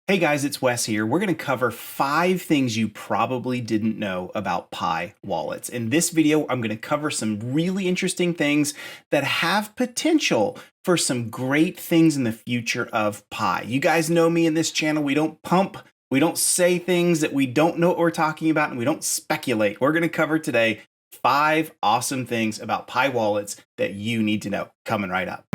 Hey guys, it's Wes here. We're going to cover 5 things you probably didn't know about Pi wallets. In this video, I'm going to cover some really interesting things that have potential for some great things in the future of Pi. You guys know me in this channel. We don't pump, we don't say things that we don't know what we're talking about, and we don't speculate. We're going to cover today 5 awesome things about Pi wallets that you need to know. Coming right up.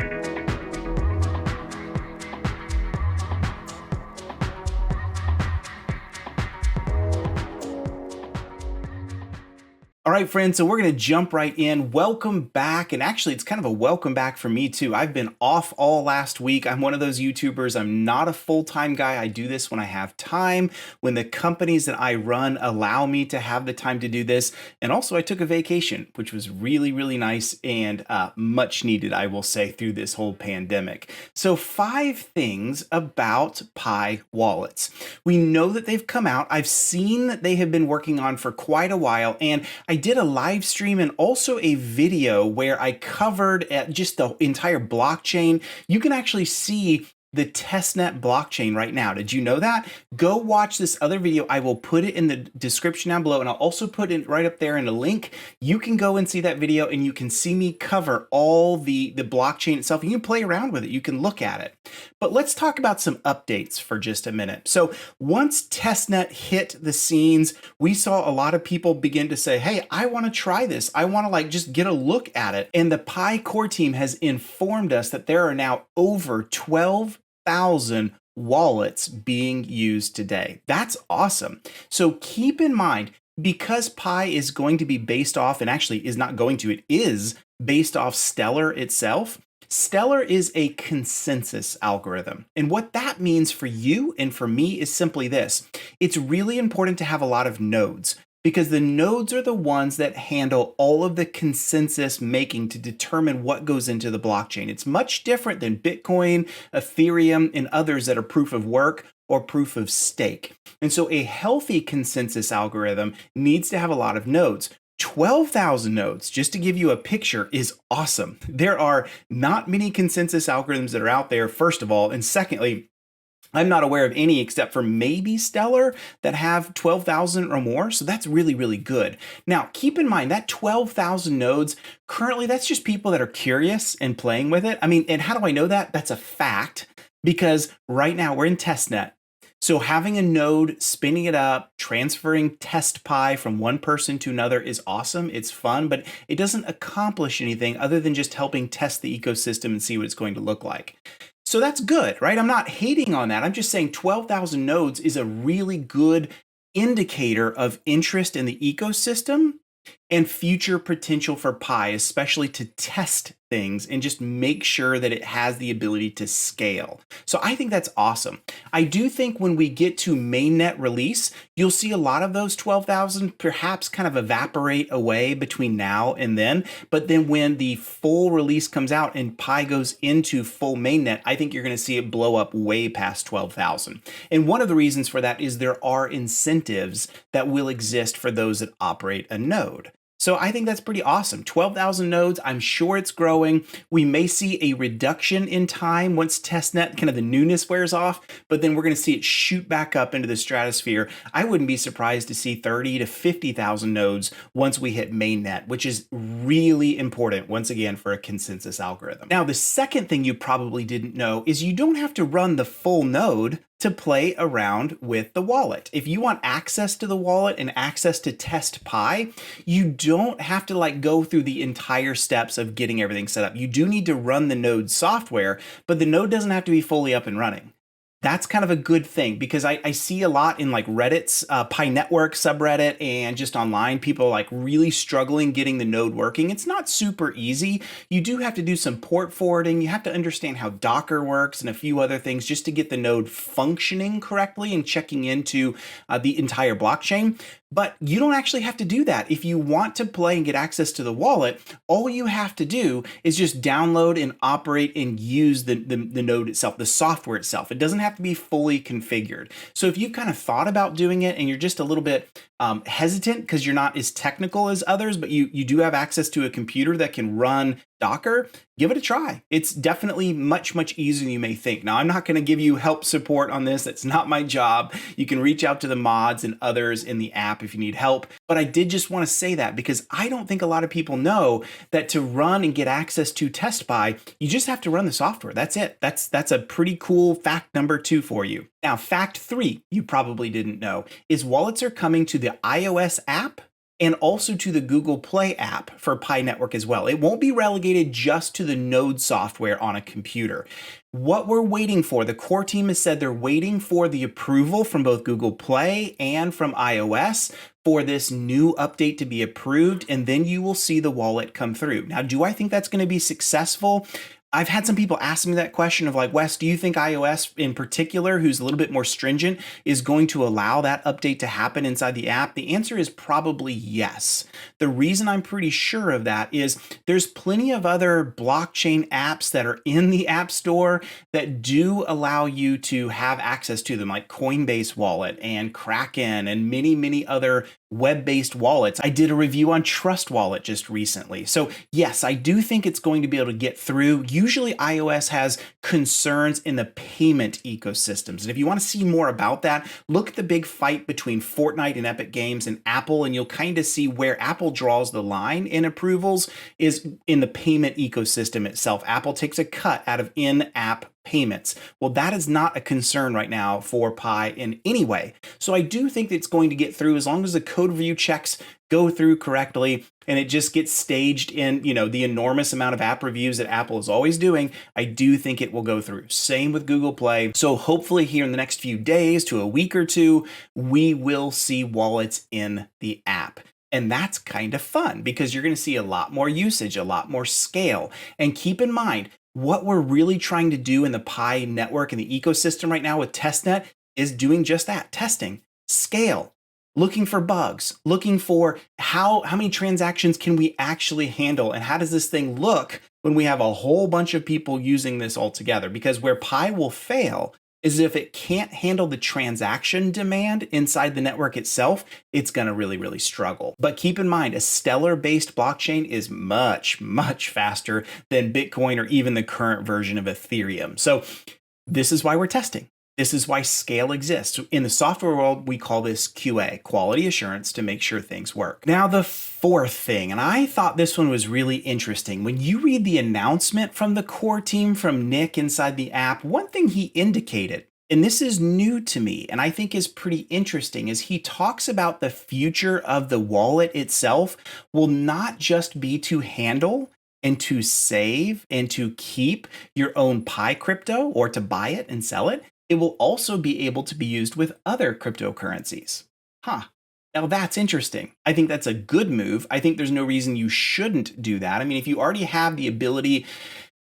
All right, friends, so we're going to jump right in. Welcome back. And actually, it's kind of a welcome back for me, too. I've been off all last week. I'm one of those YouTubers. I'm not a full-time guy. I do this when I have time, when the companies that I run allow me to have the time to do this. And also, I took a vacation, which was really, really nice and much needed, I will say, through this whole pandemic. So 5 things about Pi wallets. We know that they've come out. I've seen that they have been working on for quite a while, and I did a live stream and also a video where I covered just the entire blockchain. You can actually see the testnet blockchain right now. Did you know that? Go watch this other video. I will put it in the description down below, and I'll also put it right up there in a link. You can go and see that video, and you can see me cover all the blockchain itself. You can play around with it. You can look at it. But let's talk about some updates for just a minute. So once testnet hit the scenes, we saw a lot of people begin to say, hey, I want to try this. I want to just get a look at it. And the Pi core team has informed us that there are now over 12,000 wallets being used today. That's awesome. So keep in mind, because Pi is going to be based off, and actually is not going to, it is based off Stellar itself. Stellar is a consensus algorithm. And what that means for you and for me is simply this. It's really important to have a lot of nodes, because the nodes are the ones that handle all of the consensus making to determine what goes into the blockchain. It's much different than Bitcoin, Ethereum, and others that are proof of work or proof of stake. And so a healthy consensus algorithm needs to have a lot of nodes. 12,000 nodes, just to give you a picture, is awesome. There are not many consensus algorithms that are out there, first of all, and secondly, I'm not aware of any except for maybe Stellar that have 12,000 or more. So that's really, really good. Now, keep in mind that 12,000 nodes, currently, that's just people that are curious and playing with it. I mean, and how do I know that? That's a fact, because right now we're in testnet. So having a node, spinning it up, transferring test Pi from one person to another is awesome. It's fun, but it doesn't accomplish anything other than just helping test the ecosystem and see what it's going to look like. So that's good, right? I'm not hating on that. I'm just saying 12,000 nodes is a really good indicator of interest in the ecosystem and future potential for Pi, especially to test things and just make sure that it has the ability to scale. So I think that's awesome. I do think when we get to mainnet release, you'll see a lot of those 12,000 perhaps kind of evaporate away between now and then. But then when the full release comes out and Pi goes into full mainnet, I think you're going to see it blow up way past 12,000. And one of the reasons for that is there are incentives that will exist for those that operate a node. So I think that's pretty awesome. 12,000 nodes, I'm sure it's growing. We may see a reduction in time once testnet, kind of the newness wears off, but then we're going to see it shoot back up into the stratosphere. I wouldn't be surprised to see 30 to 50,000 nodes once we hit mainnet, which is really important, once again, for a consensus algorithm. Now, the second thing you probably didn't know is you don't have to run the full node to play around with the wallet. If you want access to the wallet and access to test Pi, you don't have to go through the entire steps of getting everything set up. You do need to run the node software, but the node doesn't have to be fully up and running. That's kind of a good thing, because I see a lot in Reddit's Pi Network subreddit and just online, people really struggling getting the node working. It's not super easy. You do have to do some port forwarding. You have to understand how Docker works and a few other things just to get the node functioning correctly and checking into the entire blockchain. But you don't actually have to do that. If you want to play and get access to the wallet, all you have to do is just download and operate and use the node itself, the software itself. It doesn't have to be fully configured. So if you've kind of thought about doing it and you're just a little bit hesitant because you're not as technical as others, but you do have access to a computer that can run Docker, give it a try. It's definitely much, much easier than you may think. Now, I'm not going to give you help support on this. That's not my job. You can reach out to the mods and others in the app if you need help. But I did just want to say that because I don't think a lot of people know that to run and get access to TestPy, you just have to run the software. That's it. That's a pretty cool fact number 2 for you. Now, fact 3, you probably didn't know, is wallets are coming to the iOS app and also to the Google Play app for Pi Network as well. It won't be relegated just to the Node software on a computer. What we're waiting for, the core team has said they're waiting for the approval from both Google Play and from iOS for this new update to be approved, and then you will see the wallet come through. Now, do I think that's going to be successful? I've had some people ask me that question of like, Wes, do you think iOS in particular, who's a little bit more stringent, is going to allow that update to happen inside the app? The answer is probably yes. The reason I'm pretty sure of that is there's plenty of other blockchain apps that are in the App Store that do allow you to have access to them, like Coinbase Wallet and Kraken and many, many other web-based wallets. I did a review on Trust Wallet just recently. So yes, I do think it's going to be able to get through. Usually iOS has concerns in the payment ecosystems. And if you want to see more about that, look at the big fight between Fortnite and Epic Games and Apple, and you'll kind of see where Apple draws the line in approvals is in the payment ecosystem itself. Apple takes a cut out of in-app payments. Well, that is not a concern right now for Pi in any way. So I do think it's going to get through as long as the code review checks go through correctly and it just gets staged in, the enormous amount of app reviews that Apple is always doing. I do think it will go through. Same with Google Play. So hopefully here in the next few days to a week or two, we will see wallets in the app. And that's kind of fun because you're going to see a lot more usage, a lot more scale. And keep in mind, what we're really trying to do in the Pi network and the ecosystem right now with testnet is doing just that, testing, scale, looking for bugs, looking for how many transactions can we actually handle and how does this thing look when we have a whole bunch of people using this all together? Because where Pi will fail is if it can't handle the transaction demand inside the network itself, it's going to really, really struggle. But keep in mind, a Stellar-based blockchain is much, much faster than Bitcoin or even the current version of Ethereum. So this is why we're testing. This is why scale exists. In the software world, we call this QA, quality assurance, to make sure things work. Now, the 4th thing, and I thought this one was really interesting. When you read the announcement from the core team from Nick inside the app, one thing he indicated, and this is new to me and I think is pretty interesting, is he talks about the future of the wallet itself will not just be to handle and to save and to keep your own Pi crypto or to buy it and sell it. It will also be able to be used with other cryptocurrencies. Now that's interesting. I think that's a good move. I think there's no reason you shouldn't do that. I mean, if you already have the ability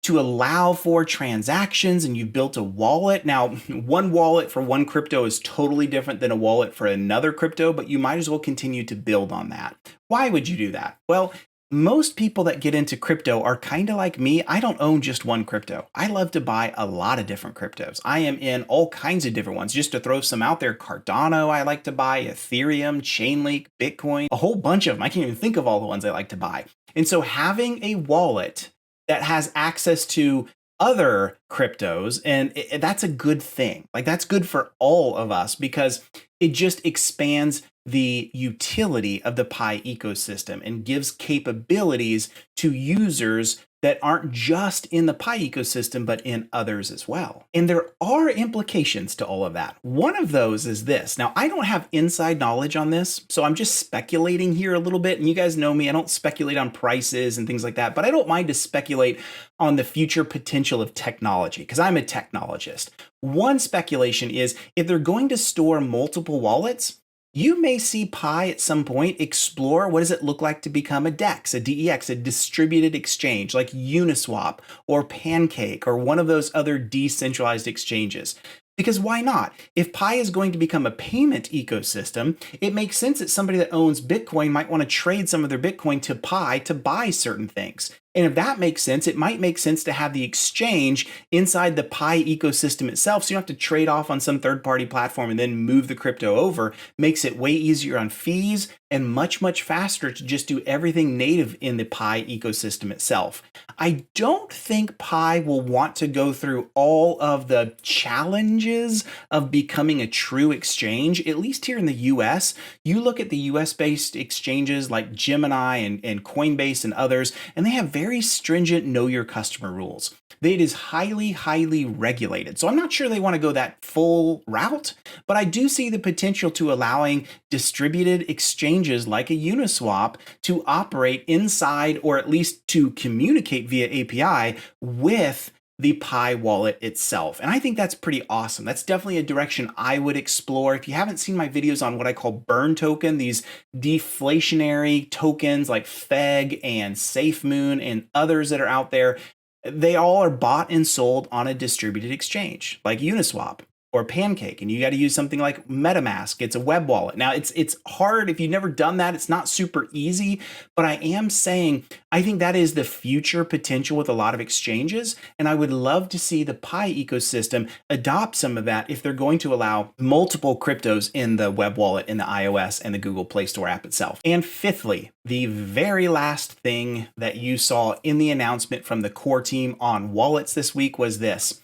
to allow for transactions and you've built a wallet. Now, one wallet for one crypto is totally different than a wallet for another crypto, but you might as well continue to build on that. Why would you do that? Well, most people that get into crypto are kind of like me. I don't own just one crypto. I love to buy a lot of different cryptos. I am in all kinds of different ones. Just to throw some out there, Cardano I like to buy, Ethereum, Chainlink, Bitcoin, a whole bunch of them. I can't even think of all the ones I like to buy. And so having a wallet that has access to other cryptos, and that's a good thing. Like that's good for all of us because it just expands the utility of the Pi ecosystem and gives capabilities to users that aren't just in the Pi ecosystem, but in others as well. And there are implications to all of that. One of those is this. Now, I don't have inside knowledge on this, so I'm just speculating here a little bit. And you guys know me, I don't speculate on prices and things like that, but I don't mind to speculate on the future potential of technology because I'm a technologist. One speculation is if they're going to store multiple wallets, you may see Pi at some point explore what does it look like to become a DEX, a DEX, a distributed exchange like Uniswap or Pancake or one of those other decentralized exchanges. Because why not? If Pi is going to become a payment ecosystem, it makes sense that somebody that owns Bitcoin might want to trade some of their Bitcoin to Pi to buy certain things. And if that makes sense, it might make sense to have the exchange inside the Pi ecosystem itself. So you don't have to trade off on some third-party platform and then move the crypto over. Makes it way easier on fees and much, much faster to just do everything native in the Pi ecosystem itself. I don't think Pi will want to go through all of the challenges of becoming a true exchange, at least here in the US. You look at the US-based exchanges like Gemini and Coinbase and others, and they have very stringent know your customer rules. It is highly, highly regulated. So I'm not sure they want to go that full route, but I do see the potential to allowing distributed exchanges like a Uniswap to operate inside, or at least to communicate via API with the Pi wallet itself. And I think that's pretty awesome. That's definitely a direction I would explore. If you haven't seen my videos on what I call burn token, these deflationary tokens like FEG and SafeMoon and others that are out there, they all are bought and sold on a distributed exchange like Uniswap or Pancake, and you got to use something like MetaMask. It's a web wallet. Now, it's hard if you've never done that. It's not super easy, but I am saying I think that is the future potential with a lot of exchanges, and I would love to see the Pi ecosystem adopt some of that if they're going to allow multiple cryptos in the web wallet in the iOS and the Google Play Store app itself. And fifthly, the very last thing that you saw in the announcement from the core team on wallets this week was this.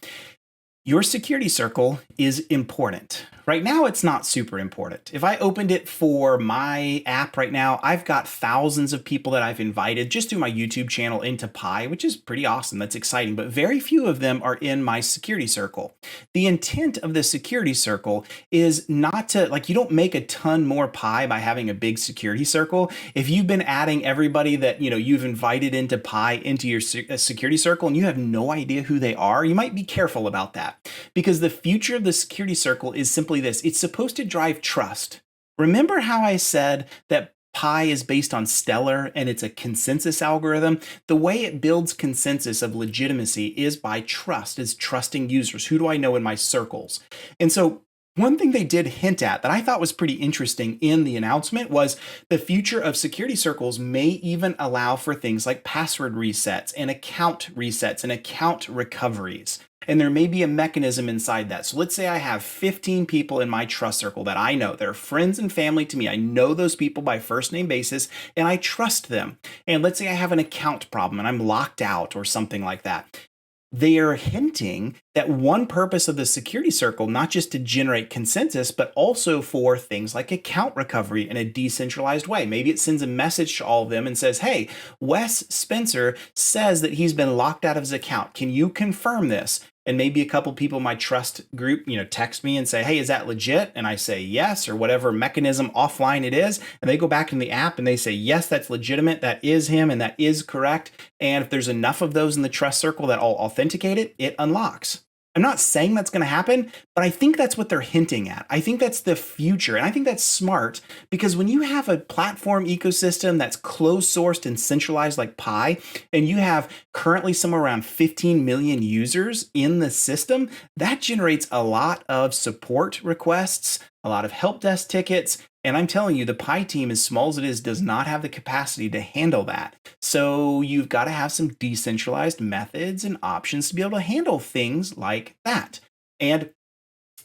Your security circle is important. Right now, it's not super important. If I opened it for my app right now, I've got thousands of people that I've invited just through my YouTube channel into Pi, which is pretty awesome. That's exciting, but very few of them are in my security circle. The intent of the security circle is not to, like, you don't make a ton more Pi by having a big security circle. If you've been adding everybody that, you've invited into Pi into your security circle and you have no idea who they are, you might be careful about that, because the future of the security circle is simply this. It's supposed to drive trust. Remember how I said that Pi is based on Stellar and it's a consensus algorithm? The way it builds consensus of legitimacy is by trust, is trusting users. Who do I know in my circles? And so one thing they did hint at that I thought was pretty interesting in the announcement was the future of security circles may even allow for things like password resets and account resets and account recoveries. And there may be a mechanism inside that. So let's say I have 15 people in my trust circle that I know. They're friends and family to me. I know those people by first name basis and I trust them. And let's say I have an account problem and I'm locked out or something like that. They are hinting that one purpose of the security circle, not just to generate consensus, but also for things like account recovery in a decentralized way. Maybe it sends a message to all of them and says, hey, Wes Spencer says that he's been locked out of his account. Can you confirm this? And maybe a couple people in my trust group, text me and say, hey, is that legit? And I say yes, or whatever mechanism offline it is. And they go back in the app and they say, yes, that's legitimate. That is him and that is correct. And if there's enough of those in the trust circle that all authenticate it, it unlocks. I'm not saying that's going to happen, but I think that's what they're hinting at. I think that's the future. And I think that's smart because when you have a platform ecosystem that's closed sourced and centralized like Pi, and you have currently somewhere around 15 million users in the system, that generates a lot of support requests, a lot of help desk tickets. And I'm telling you, the Pi team, as small as it is, does not have the capacity to handle that. So you've got to have some decentralized methods and options to be able to handle things like that. And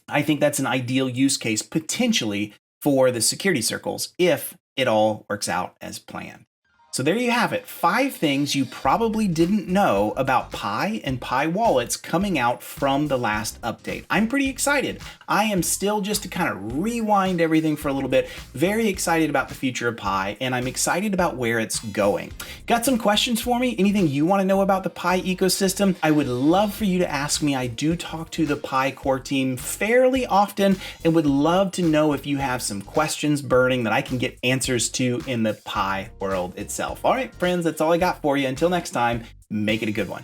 I think that's an ideal use case potentially for the security circles if it all works out as planned. So there you have it, 5 things you probably didn't know about Pi and Pi wallets coming out from the last update. I'm pretty excited. I am still, just to kind of rewind everything for a little bit, very excited about the future of Pi, and I'm excited about where it's going. Got some questions for me? Anything you want to know about the Pi ecosystem? I would love for you to ask me. I do talk to the Pi core team fairly often and would love to know if you have some questions burning that I can get answers to in the Pi world itself. All right, friends, that's all I got for you. Until next time, make it a good one.